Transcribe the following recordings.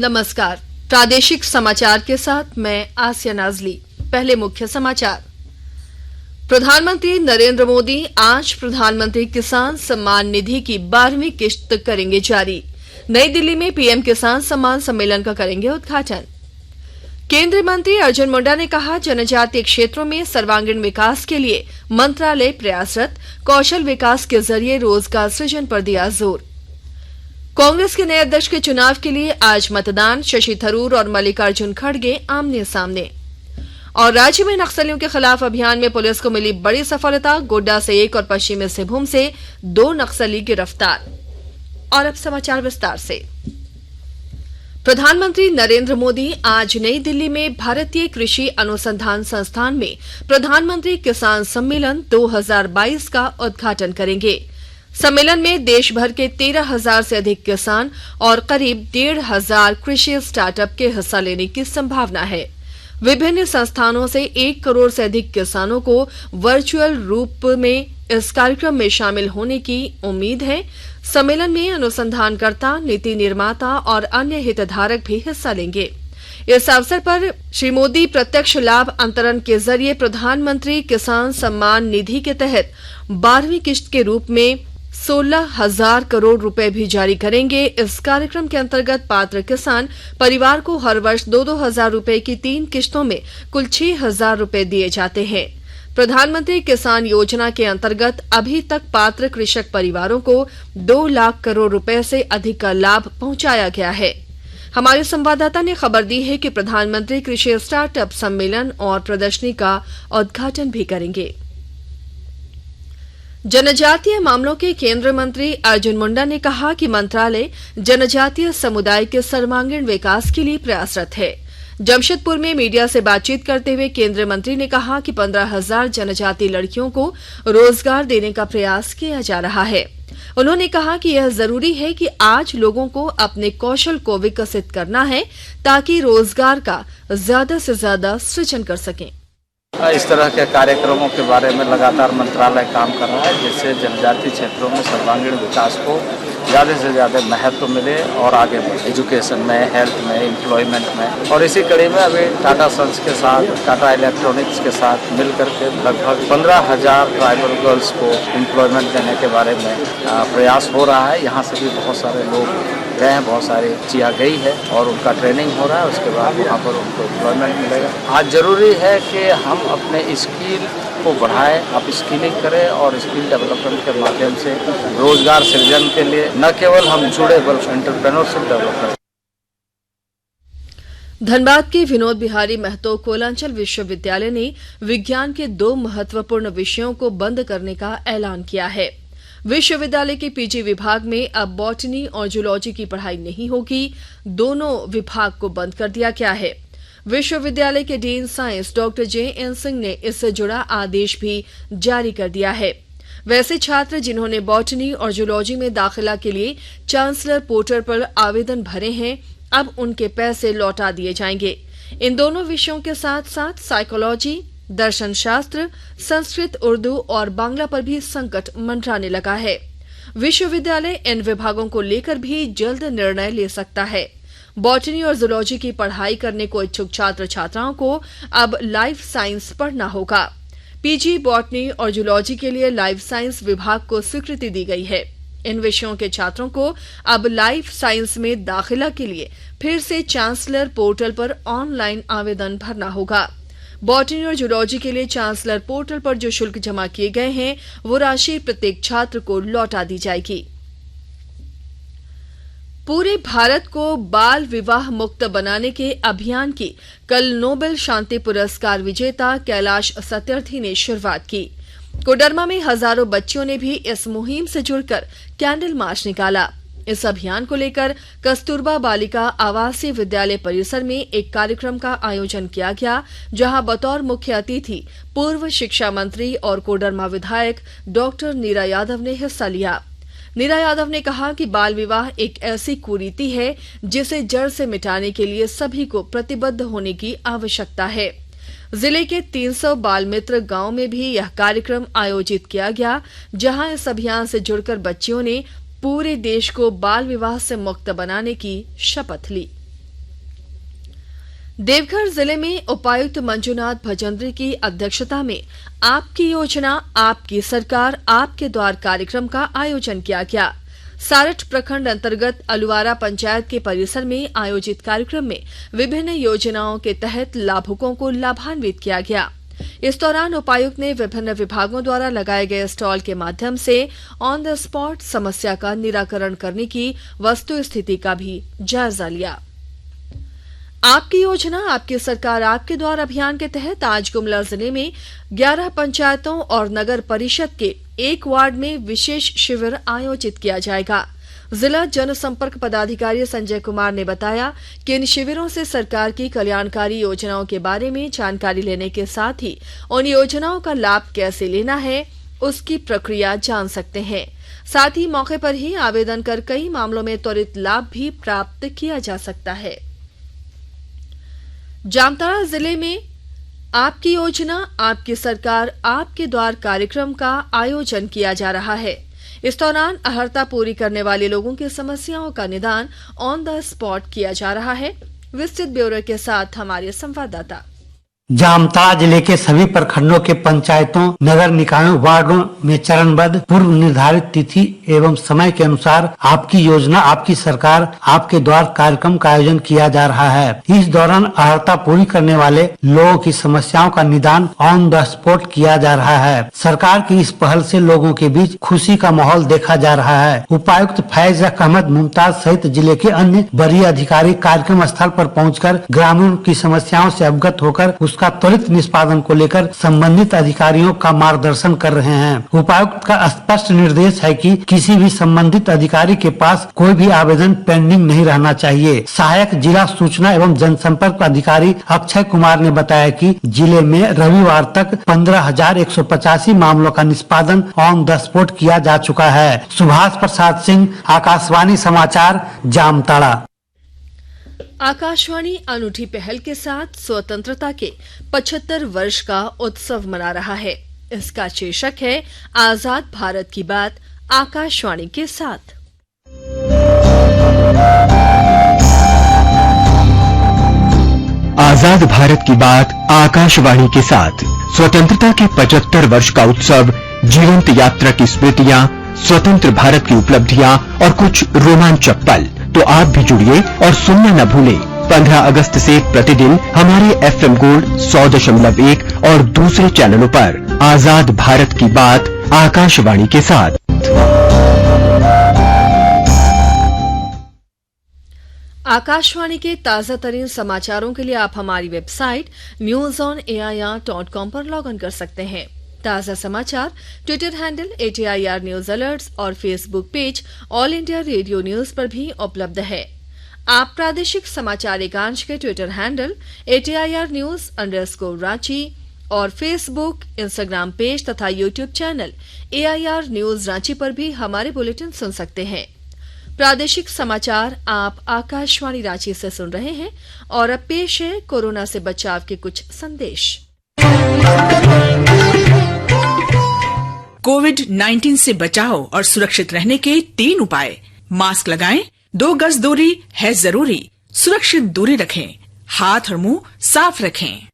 नमस्कार। प्रादेशिक समाचार के साथ मैं आसिया नाजली। पहले मुख्य समाचार। प्रधानमंत्री नरेंद्र मोदी आज प्रधानमंत्री किसान सम्मान निधि की 12वीं किश्त करेंगे जारी। नई दिल्ली में पीएम किसान सम्मान सम्मेलन का करेंगे उद्घाटन। केंद्रीय मंत्री अर्जुन मुंडा ने कहा, जनजातीय क्षेत्रों में सर्वांगीण विकास के लिए मंत्रालय प्रयासरत, कौशल विकास के जरिए रोजगार सृजन पर दिया जोर। कांग्रेस के नए अध्यक्ष के चुनाव के लिए आज मतदान, शशि थरूर और मल्लिकार्जुन खड़गे आमने सामने। और राज्य में नक्सलियों के खिलाफ अभियान में पुलिस को मिली बड़ी सफलता, गोड्डा से 1 और पश्चिमी सिंहभूम से 2 नक्सली गिरफ्तार। और अब समाचार विस्तार से। प्रधानमंत्री नरेंद्र मोदी आज नई दिल्ली में भारतीय कृषि अनुसंधान संस्थान में प्रधानमंत्री किसान सम्मेलन 2022 का उद्घाटन करेंगे। सम्मेलन में देश भर के 13,000 से अधिक किसान और करीब 1,500 कृषि स्टार्टअप के हिस्सा लेने की संभावना है। विभिन्न संस्थानों से 1 करोड़ से अधिक किसानों को वर्चुअल रूप में इस कार्यक्रम में शामिल होने की उम्मीद है। सम्मेलन में अनुसंधानकर्ता, नीति निर्माता और अन्य हितधारक भी हिस्सा लेंगे। इस अवसर पर श्री मोदी प्रत्यक्ष लाभ अंतरण के जरिए प्रधानमंत्री किसान सम्मान निधि के तहत 12वीं किश्त के रूप में 16,000 करोड़ रुपए भी जारी करेंगे। इस कार्यक्रम के अंतर्गत पात्र किसान परिवार को हर वर्ष 2-2 हजार रुपए की 3 किश्तों में कुल 6,000 रुपए दिए जाते हैं। प्रधानमंत्री किसान योजना के अंतर्गत अभी तक पात्र कृषक परिवारों को 2 लाख करोड़ रुपए से अधिक का लाभ पहुंचाया गया है। हमारे संवाददाता ने खबर दी है कि प्रधानमंत्री कृषि स्टार्टअप सम्मेलन और प्रदर्शनी का उद्घाटन भी करेंगे। जनजातीय मामलों के केंद्रीय मंत्री अर्जुन मुंडा ने कहा कि मंत्रालय जनजातीय समुदाय के सर्वांगीण विकास के लिए प्रयासरत है। जमशेदपुर में मीडिया से बातचीत करते हुए केंद्रीय मंत्री ने कहा कि 15,000 जनजातीय लड़कियों को रोजगार देने का प्रयास किया जा रहा है। उन्होंने कहा कि यह जरूरी है कि आज लोगों को अपने कौशल को विकसित करना है ताकि रोजगार का ज्यादा से ज्यादा सृजन कर सकें। इस तरह के कार्यक्रमों के बारे में लगातार मंत्रालय काम कर रहा है, जिससे जनजातीय क्षेत्रों में सर्वांगीण विकास को ज़्यादा से ज़्यादा महत्व मिले और आगे बढ़े एजुकेशन में, हेल्थ में, एम्प्लॉयमेंट में। और इसी कड़ी में अभी टाटा सन्स के साथ, टाटा इलेक्ट्रॉनिक्स के साथ मिल करके लगभग 15,000 ट्राइबल गर्ल्स को एम्प्लॉयमेंट देने के बारे में प्रयास हो रहा है। यहाँ से भी बहुत सारे लोग गए हैं, बहुत सारी चिया गई है और उनका ट्रेनिंग हो रहा है। उसके बाद वहाँ पर उनको एम्प्लॉयमेंट मिलेगा। आज जरूरी है कि हम अपने स्किल को बढ़ाएं, आप स्किलिंग करें और स्किल डेवलपमेंट के माध्यम से रोजगार सृजन के लिए न केवल हम जुड़े बल्कि एंटरप्रेन्योरशिप डेवलप करें। धनबाद के विनोद बिहारी महतो कोयलांचल विश्वविद्यालय ने विज्ञान के 2 महत्वपूर्ण विषयों को बंद करने का ऐलान किया है। विश्वविद्यालय के पीजी विभाग में अब बॉटनी और जूलॉजी की पढ़ाई नहीं होगी। दोनों विभाग को बंद कर दिया गया है। विश्वविद्यालय के dean science doctor JN. Singh ने इससे जुड़ा आदेश भी जारी कर दिया है। वैसे छात्र जिन्होंने बॉटनी और जूलॉजी में दाखिला के लिए चांसलर पोर्टल पर आवेदन भरे हैं, अब उनके पैसे लौटा दिए जाएंगे। इन दोनों विषयों के साथ साथ साइकोलॉजी, दर्शन शास्त्र, संस्कृत, उर्दू और बांग्ला पर भी संकट मंडराने लगा है। विश्वविद्यालय इन विभागों को लेकर भी जल्द निर्णय ले सकता है। बॉटनी और जूलॉजी की पढ़ाई करने को इच्छुक छात्र छात्राओं को अब लाइफ साइंस पढ़ना होगा। पीजी बॉटनी और जूलॉजी के लिए लाइफ साइंस विभाग को स्वीकृति दी गई है। इन विषयों के छात्रों को अब लाइफ साइंस में दाखिला के लिए फिर से चांसलर पोर्टल पर ऑनलाइन आवेदन भरना होगा। बॉटनी और जूलॉजी के लिए चांसलर पोर्टल पर जो शुल्क जमा किए गए हैं, वो राशि प्रत्येक छात्र को लौटा दी जाएगी। पूरे भारत को बाल विवाह मुक्त बनाने के अभियान की कल नोबेल शांति पुरस्कार विजेता कैलाश सत्यार्थी ने शुरुआत की। कोडरमा में हजारों बच्चियों ने भी इस मुहिम से जुड़कर कैंडल मार्च निकाला। इस अभियान को लेकर कस्तूरबा बालिका आवासीय विद्यालय परिसर में एक कार्यक्रम का आयोजन किया गया, जहां बतौर मुख्य अतिथि पूर्व शिक्षा मंत्री और कोडरमा विधायक डॉक्टर नीरा यादव ने हिस्सा लिया। नीरा यादव ने कहा कि बाल विवाह एक ऐसी कुरीति है जिसे जड़ से मिटाने के लिए सभी को प्रतिबद्ध होने की आवश्यकता है। जिले के 300 बाल मित्र गांव में भी यह कार्यक्रम आयोजित किया गया, जहां इस अभियान से जुड़कर बच्चियों ने पूरे देश को बाल विवाह से मुक्त बनाने की शपथ ली। देवघर जिले में उपायुक्त मंजुनाथ भजंत्री की अध्यक्षता में आपकी योजना आपकी सरकार आपके द्वार कार्यक्रम का आयोजन किया गया। सारठ प्रखंड अंतर्गत अलुवारा पंचायत के परिसर में आयोजित कार्यक्रम में विभिन्न योजनाओं के तहत लाभुकों को लाभान्वित किया गया। इस दौरान उपायुक्त ने विभिन्न विभागों द्वारा लगाए गए स्टॉल के माध्यम से ऑन द स्पॉट समस्या का निराकरण करने की वस्तु स्थिति का भी जायजा लिया। आपकी योजना आपकी सरकार आपके द्वार अभियान के तहत आज गुमला जिले में 11 पंचायतों और नगर परिषद के एक वार्ड में विशेष शिविर आयोजित किया जाएगा। जिला जनसंपर्क पदाधिकारी संजय कुमार ने बताया कि इन शिविरों से सरकार की कल्याणकारी योजनाओं के बारे में जानकारी लेने के साथ ही उन योजनाओं का लाभ कैसे लेना है उसकी प्रक्रिया जान सकते हैं। साथ ही मौके पर ही आवेदन कर कई मामलों में त्वरित लाभ भी प्राप्त किया जा सकता है। जामताड़ा जिले में आपकी योजना आपकी सरकार आपके द्वार कार्यक्रम का आयोजन किया जा रहा है। इस दौरान अहर्ता पूरी करने वाले लोगों की समस्याओं का निदान ऑन द स्पॉट किया जा रहा है। विस्तृत ब्यौरे के साथ हमारे संवाददाता। जामताड़ा जिले के सभी प्रखंडों के पंचायतों नगर निकायों वार्डों में चरणबद्ध पूर्व निर्धारित तिथि एवं समय के अनुसार आपकी योजना आपकी सरकार आपके द्वार कार्यक्रम का आयोजन किया जा रहा है। इस दौरान अर्हता पूरी करने वाले लोगों की समस्याओं का निदान ऑन द स्पॉट किया जा रहा है। सरकार की इस पहल से लोगों के बीच खुशी का माहौल देखा जा रहा है। उपायुक्त फैज अहमद मुमताज सहित जिले के अन्य वरीय अधिकारी कार्यक्रम स्थल पर पहुंचकर ग्रामीणों की समस्याओं से अवगत होकर उसका त्वरित निष्पादन को लेकर संबंधित अधिकारियों का मार्गदर्शन कर रहे हैं। उपायुक्त का स्पष्ट निर्देश है कि किसी भी संबंधित अधिकारी के पास कोई भी आवेदन पेंडिंग नहीं रहना चाहिए। सहायक जिला सूचना एवं जनसंपर्क अधिकारी अक्षय कुमार ने बताया कि जिले में रविवार तक 15,185 मामलों का निष्पादन ऑन द स्पॉट किया जा चुका है। सुभाष प्रसाद सिंह, आकाशवाणी समाचार, जामताड़ा। आकाशवाणी अनूठी पहल के साथ स्वतंत्रता के 75 वर्ष का उत्सव मना रहा है। इसका शीर्षक है आजाद भारत की बात आकाशवाणी के साथ। आजाद भारत की बात आकाशवाणी के साथ स्वतंत्रता के 75 वर्ष का उत्सव, जीवंत यात्रा की स्मृतियां, स्वतंत्र भारत की उपलब्धियां और कुछ रोमांचक पल। तो आप भी जुड़िए और सुनना न भूलें 15 अगस्त से प्रतिदिन हमारे FM गोल्ड 100.1 और दूसरे चैनलों पर आजाद भारत की बात आकाशवाणी के साथ। आकाशवाणी के ताजा तरीन समाचारों के लिए आप हमारी वेबसाइट newsonair.com पर लॉग इन कर सकते हैं। ताजा समाचार Twitter handle ATIR news alerts और Facebook page all India radio news पर भी उपलब्ध है। आप प्रादेशिक समाचार एकांश के Twitter handle ATIR news _ Ranchi और फेसबुक, इंस्टाग्राम पेज तथा YouTube channel AIR news Ranchi पर भी हमारे बुलेटिन सुन सकते हैं। प्रादेशिक समाचार आप आकाशवाणी रांची से सुन रहे हैं और अब पेश है कोरोना से बचाव के कुछ संदेश। कोविड-19 से बचाव और सुरक्षित रहने के 3 उपाय। मास्क लगाएं, 2 गज दूरी है जरूरी, सुरक्षित दूरी रखें, हाथ और मुंह साफ रखें।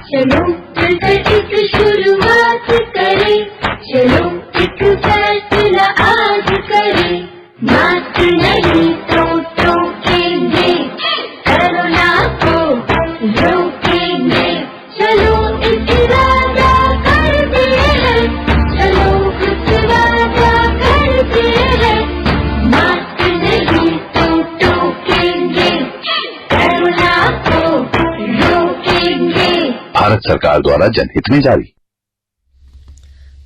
चलो मिलकर एक शुरुआत करें, चलो एक फैसला आज करें, मास्क नहीं तो टोकेंगे, कोरोना को रोकेंगे, चलो एक वादा करते हैं, चलो कुछ वादा करते हैं, मास्क नहीं तो टोकेंगे, कोरोना को रोकेंगे। भारत सरकार द्वारा जनहित में जारी।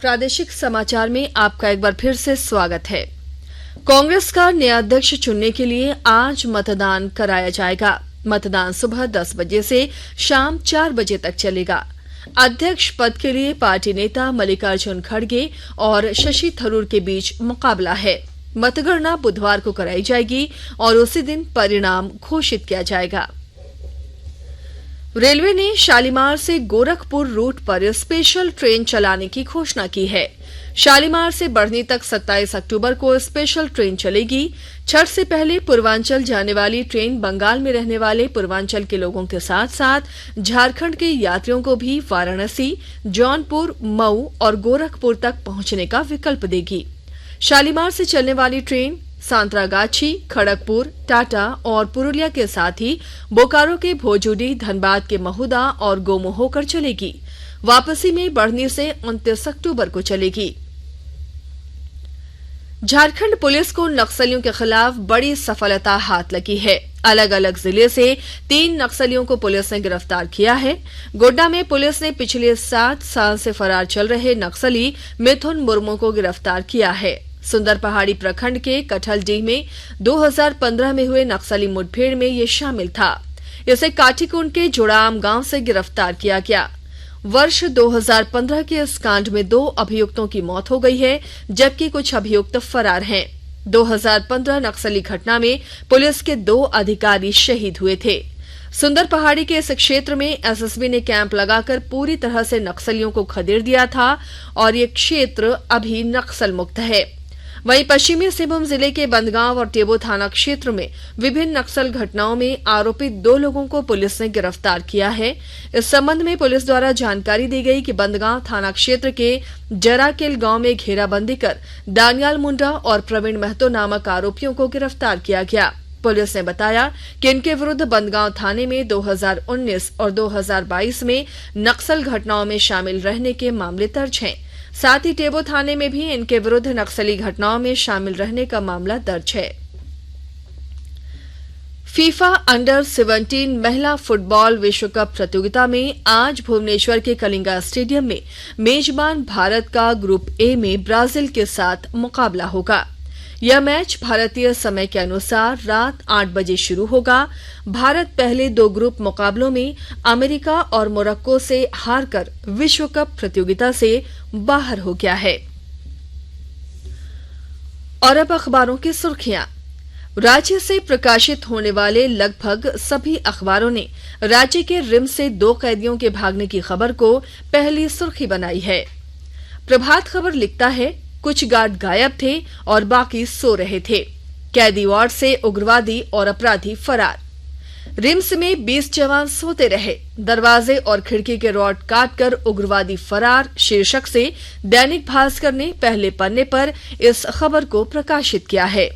प्रादेशिक समाचार में आपका एक बार फिर से स्वागत है। कांग्रेस का नया अध्यक्ष चुनने के लिए आज मतदान कराया जाएगा। मतदान सुबह 10 बजे से शाम 4 बजे तक चलेगा। अध्यक्ष पद के लिए पार्टी नेता मल्लिकार्जुन खड़गे और शशि थरूर के बीच मुकाबला है। मतगणना बुधवार को कराई जाएगी और उसी दिन परिणाम घोषित किया जाएगा। रेलवे ने शालीमार से गोरखपुर रूट पर स्पेशल ट्रेन चलाने की घोषणा की है। शालीमार से बढ़नी तक 27 अक्टूबर को स्पेशल ट्रेन चलेगी। छठ से पहले पूर्वांचल जाने वाली ट्रेन बंगाल में रहने वाले पूर्वांचल के लोगों के साथ साथ झारखंड के यात्रियों को भी वाराणसी, जौनपुर, मऊ और गोरखपुर तक पहुंचने का विकल्प देगी। शालीमार से चलने वाली ट्रेन सांतरागाछी, खड़गपुर, टाटा और पुरुलिया के साथ ही बोकारो के भोजूडी, धनबाद के महुदा और गोमो होकर चलेगी। वापसी में बढ़नी से 29 अक्टूबर को चलेगी। झारखंड पुलिस को नक्सलियों के खिलाफ बड़ी सफलता हाथ लगी है। अलग अलग जिले से 3 नक्सलियों को पुलिस ने गिरफ्तार किया है। गोड्डा में पुलिस ने पिछले 7 साल से फरार चल रहे नक्सली मिथुन मुर्मू को गिरफ्तार किया है। सुंदर पहाड़ी प्रखंड के कठलडीह में 2015 में हुए नक्सली मुठभेड़ में ये शामिल था। इसे काठीकुंड के जुड़ाम गांव से गिरफ्तार किया गया। वर्ष 2015 के इस कांड में 2 अभियुक्तों की मौत हो गई है, जबकि कुछ अभियुक्त फरार हैं। 2015 नक्सली घटना में पुलिस के 2 अधिकारी शहीद हुए थे। सुंदर पहाड़ी के इस क्षेत्र में एसएसबी ने कैंप लगाकर पूरी तरह से नक्सलियों को खदेड़ दिया था और ये क्षेत्र अभी नक्सल मुक्त है। वहीं पश्चिमी सिंहभूम जिले के बंदगांव और टेबो थाना क्षेत्र में विभिन्न नक्सल घटनाओं में आरोपित 2 लोगों को पुलिस ने गिरफ्तार किया है। इस संबंध में पुलिस द्वारा जानकारी दी गई कि बंदगांव थाना क्षेत्र के जराकेल गांव में घेराबंदी कर दानियाल मुंडा और प्रवीण महतो नामक आरोपियों को गिरफ्तार किया गया। पुलिस ने बताया कि इनके विरुद्ध बंदगांव थाने में 2019 और 2022 में नक्सल घटनाओं में शामिल रहने के मामले दर्ज हैं। साथ ही टेबो थाने में भी इनके विरुद्ध नक्सली घटनाओं में शामिल रहने का मामला दर्ज है। फीफा अंडर 17 महिला फुटबॉल विश्व कप प्रतियोगिता में आज भुवनेश्वर के कलिंगा स्टेडियम में मेजबान भारत का ग्रुप ए में ब्राजील के साथ मुकाबला होगा। यह मैच भारतीय समय के अनुसार रात 8 बजे शुरू होगा। भारत पहले 2 ग्रुप मुकाबलों में अमेरिका और मोरक्को से हारकर विश्व कप प्रतियोगिता से बाहर हो गया है। और अब अखबारों की सुर्खियां। राज्य से प्रकाशित होने वाले लगभग सभी अखबारों ने राज्य के रिम्स से 2 कैदियों के भागने की खबर को पहली सुर्खी बनाई है। प्रभात खबर लिखता है, कुछ गार्ड गायब थे और बाकी सो रहे थे। कैदी वार्ड से उग्रवादी और अपराधी फरार। रिम्स में 20 जवान सोते रहे। दरवाजे और खिड़की के रॉड काटकर उग्रवादी फरार शीर्षक से दैनिक भास्कर ने पहले पन्ने पर इस खबर को प्रकाशित किया है।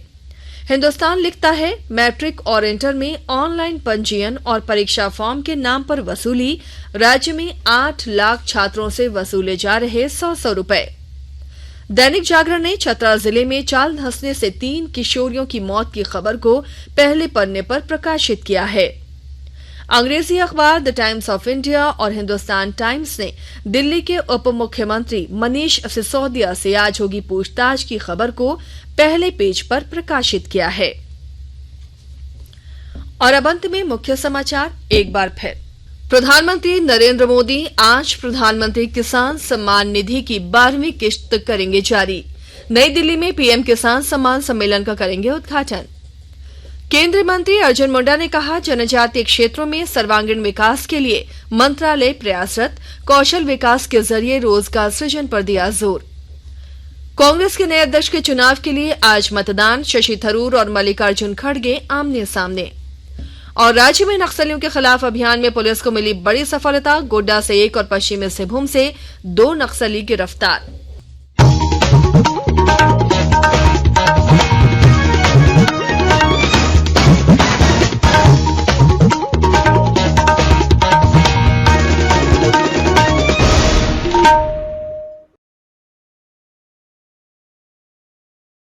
हिंदुस्तान लिखता है, मैट्रिक और इंटर में ऑनलाइन पंजीयन और परीक्षा फॉर्म के नाम पर वसूली। राज्य में 8 लाख छात्रों से वसूले जा रहे 100 रुपए। दैनिक जागरण ने चतरा जिले में चाल धंसने से 3 किशोरियों की मौत की खबर को पहले पन्ने पर प्रकाशित किया है। अंग्रेजी अखबार द टाइम्स ऑफ इंडिया और हिंदुस्तान टाइम्स ने दिल्ली के उप मुख्यमंत्री मनीष सिसोदिया से आज होगी पूछताछ की खबर को पहले पेज पर प्रकाशित किया है। और अब अंत में मुख्य समाचार एक बार फिर। प्रधानमंत्री नरेंद्र मोदी आज प्रधानमंत्री किसान सम्मान निधि की 12वीं किश्त करेंगे जारी। नई दिल्ली में पीएम किसान सम्मान सम्मेलन का करेंगे उद्घाटन। केंद्रीय मंत्री अर्जुन मुंडा ने कहा, जनजातीय क्षेत्रों में सर्वांगीण विकास के लिए मंत्रालय प्रयासरत, कौशल विकास के जरिए रोजगार सृजन पर दिया जोर। कांग्रेस के नए अध्यक्ष के चुनाव के लिए आज मतदान। शशि थरूर और मल्लिकार्जुन खड़गे आमने सामने। और राज्य में नक्सलियों के खिलाफ अभियान में पुलिस को मिली बड़ी सफलता। गोड्डा से 1 और पश्चिमी सिंहभूम से 2 नक्सली गिरफ्तार।